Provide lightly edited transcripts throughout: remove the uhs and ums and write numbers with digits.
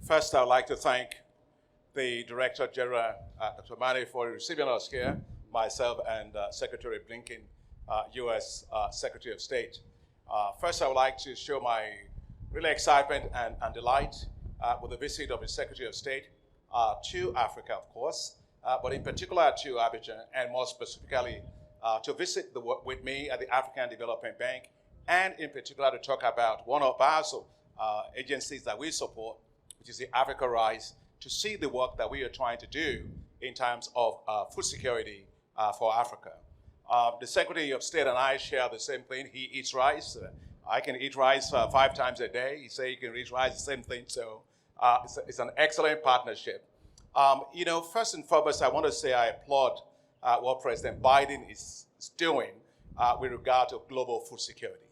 First, I would like to thank the Director General, Dr. Mani, for receiving us here, myself and Secretary Blinken, U.S. Secretary of State. First, I would like to show my really excitement and delight with the visit of the Secretary of State to Africa, of course, but in particular to Abidjan, and more specifically to visit with me at the African Development Bank, and in particular to talk about one of our agencies that we support, which is the Africa Rise, to see the work that we are trying to do in terms of food security for Africa. The Secretary of State and I share the same thing. He eats rice. I can eat rice 5 times a day. He says he can eat rice, the same thing. So it's an excellent partnership. First and foremost, I want to say I applaud what President Biden is doing with regard to global food security.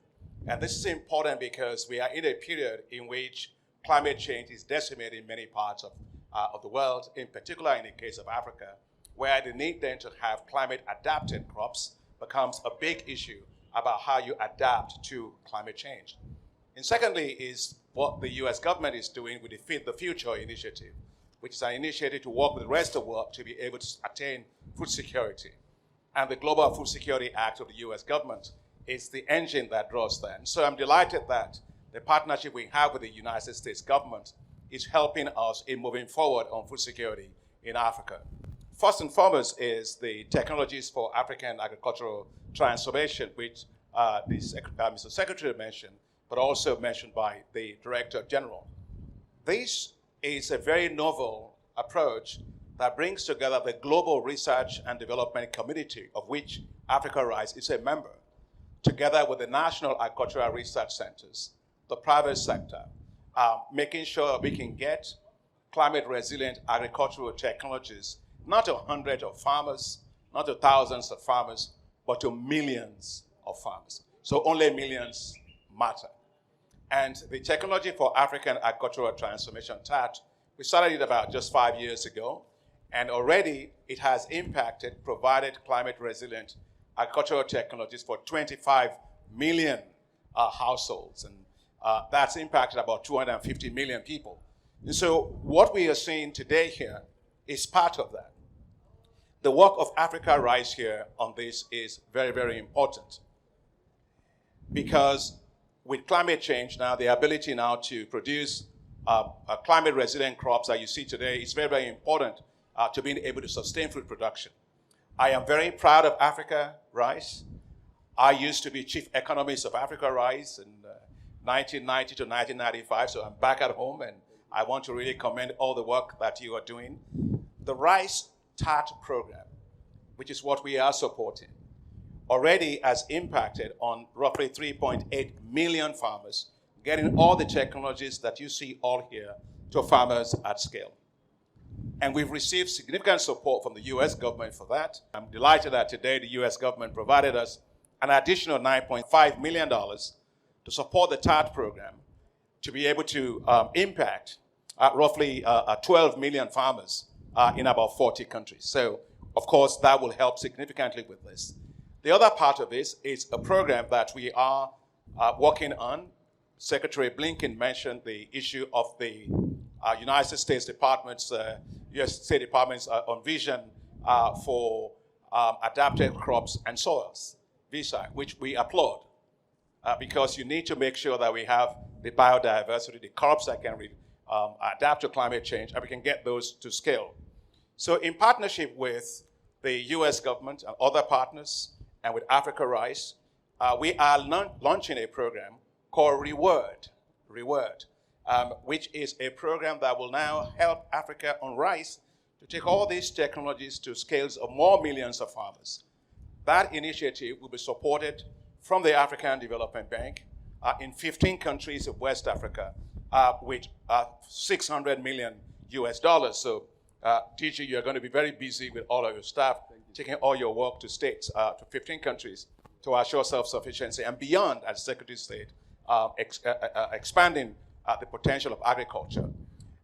And this is important because we are in a period in which climate change is decimating many parts of the world, in particular in the case of Africa, where the need then to have climate-adapted crops becomes a big issue about how you adapt to climate change. And secondly is what the U.S. government is doing with the Feed the Future initiative, which is an initiative to work with the rest of the world to be able to attain food security. And the Global Food Security Act of the U.S. government is the engine that draws that. And so I'm delighted that the partnership we have with the United States government is helping us in moving forward on food security in Africa. First and foremost is the technologies for African agricultural transformation, which Mr. Secretary mentioned, but also mentioned by the Director General. This is a very novel approach that brings together the global research and development community, of which Africa Rise is a member, together with the national agricultural research centers, the private sector, making sure we can get climate-resilient agricultural technologies, not to hundreds of farmers, not to thousands of farmers, but to millions of farmers. So only millions matter. And the Technology for African Agricultural Transformation, TAT, we started it about just 5 years ago, and already it has impacted, provided climate-resilient agricultural technologies for 25 million households, and that's impacted about 250 million people. And so what we are seeing today here is part of that. The work of Africa Rise here on this is very, very important, because with climate change now, the ability now to produce climate-resilient crops that you see today is very, very important to being able to sustain food production. I am very proud of Africa Rise. I used to be chief economist of Africa Rise in 1990 to 1995, so I'm back at home, and I want to really commend all the work that you are doing. The Rice TAT program, which is what we are supporting, already has impacted on roughly 3.8 million farmers, getting all the technologies that you see all here to farmers at scale. And we've received significant support from the U.S. government for that. I'm delighted that today the U.S. government provided us an additional $9.5 million to support the TAT program to be able to impact roughly 12 million farmers in about 40 countries. So, of course, that will help significantly with this. The other part of this is a program that we are working on. Secretary Blinken mentioned the issue of the United States Department's, U.S. State Department's on vision for adapted crops and soils, VISA, which we applaud, because you need to make sure that we have the biodiversity, the crops that can adapt to climate change, and we can get those to scale. So in partnership with the U.S. government and other partners, and with Africa Rise, we are launching a program called Reward, which is a program that will now help Africa on rice to take all these technologies to scales of more millions of farmers. That initiative will be supported from the African Development Bank in 15 countries of West Africa with $600 million US. So, DG, you're going to be very busy with all of your staff, taking all your work to states, to 15 countries, to assure self-sufficiency and beyond, as Secretary of State, expanding the potential of agriculture.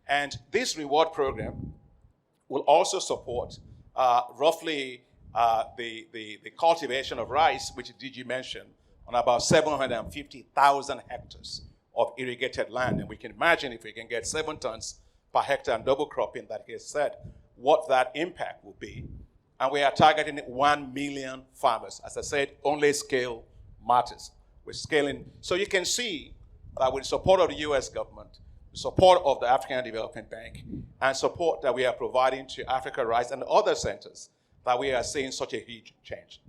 And this reward program will also support roughly the cultivation of rice, which DG mentioned, on about 750,000 hectares of irrigated land. And we can imagine if we can get 7 tons per hectare and double cropping that he has said, what that impact will be. And we are targeting 1 million farmers. As I said, only scale matters. We're scaling. So you can see that with the support of the US government, the support of the African Development Bank, and support that we are providing to Africa Rice and other centers, that we are seeing such a huge change.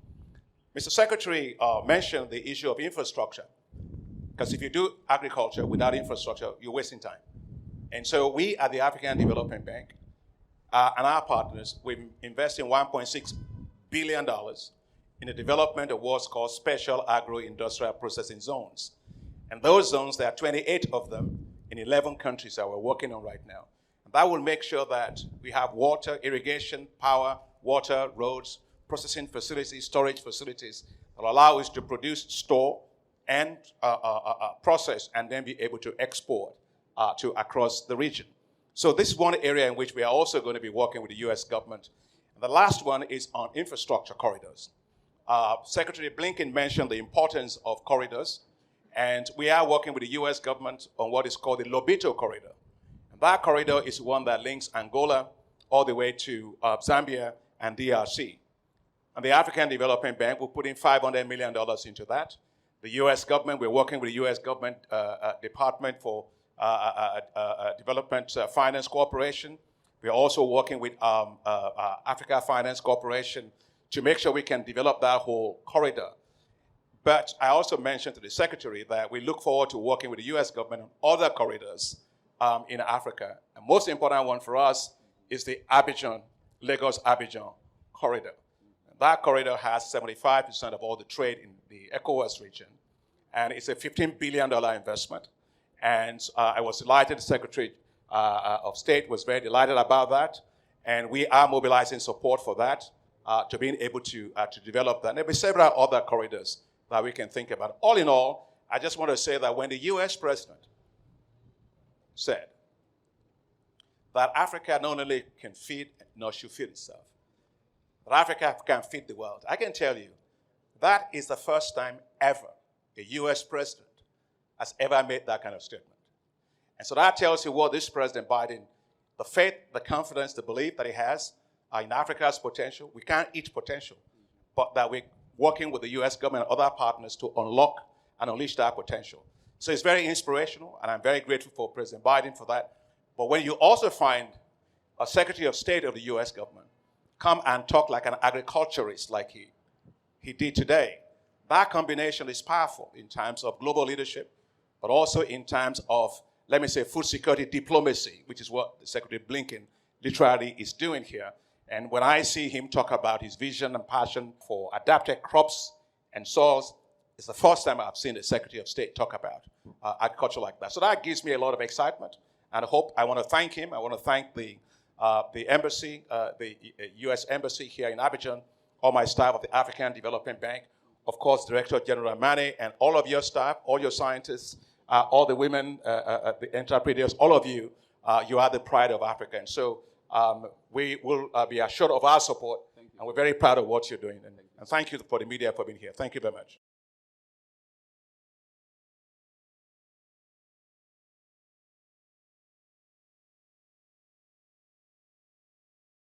Mr. Secretary mentioned the issue of infrastructure, because if you do agriculture without infrastructure, you're wasting time. And so we at the African Development Bank and our partners, we're investing $1.6 billion in the development of what's called special agro-industrial processing zones. And those zones, there are 28 of them in 11 countries that we're working on right now. And that will make sure that we have water, irrigation, power, water, roads, processing facilities, storage facilities that will allow us to produce, store, and process, and then be able to export to across the region. So this is one area in which we are also going to be working with the US government. And the last one is on infrastructure corridors. Secretary Blinken mentioned the importance of corridors, and we are working with the US government on what is called the Lobito corridor. And that corridor is one that links Angola all the way to Zambia and DRC. And the African Development Bank will put in $500 million into that. The US government, we're working with the US government Department for Development Finance Corporation. We're also working with Africa Finance Corporation to make sure we can develop that whole corridor. But I also mentioned to the Secretary that we look forward to working with the US government on other corridors in Africa. And most important one for us is the Lagos-Abidjan corridor. That corridor has 75% of all the trade in the ECOWAS region. And it's a $15 billion investment. And I was delighted, the Secretary of State was very delighted about that. And we are mobilizing support for that to being able to develop that. And there'll be several other corridors that we can think about. All in all, I just want to say that when the US president said that Africa not only can feed, nor should feed itself, that Africa can feed the world, I can tell you that is the first time ever a US president has ever made that kind of statement. And so that tells you what this President Biden, the faith, the confidence, the belief that he has in Africa's potential. We can't eat potential, but that we're working with the US government and other partners to unlock and unleash that potential. So it's very inspirational, and I'm very grateful for President Biden for that. But when you also find a Secretary of State of the US government come and talk like an agriculturist like he did today, that combination is powerful in terms of global leadership, but also in terms of, let me say, food security diplomacy, which is what the Secretary Blinken literally is doing here. And when I see him talk about his vision and passion for adapted crops and soils, it's the first time I've seen the Secretary of State talk about agriculture like that. So that gives me a lot of excitement. And I want to thank him. I want to thank the embassy, the US Embassy here in Abidjan, all my staff of the African Development Bank, of course, Director General Mane, and all of your staff, all your scientists, all the women, the entrepreneurs, all of you, you are the pride of Africa. And so we will be assured of our support, and we're very proud of what you're doing. And thank you for the media for being here. Thank you very much.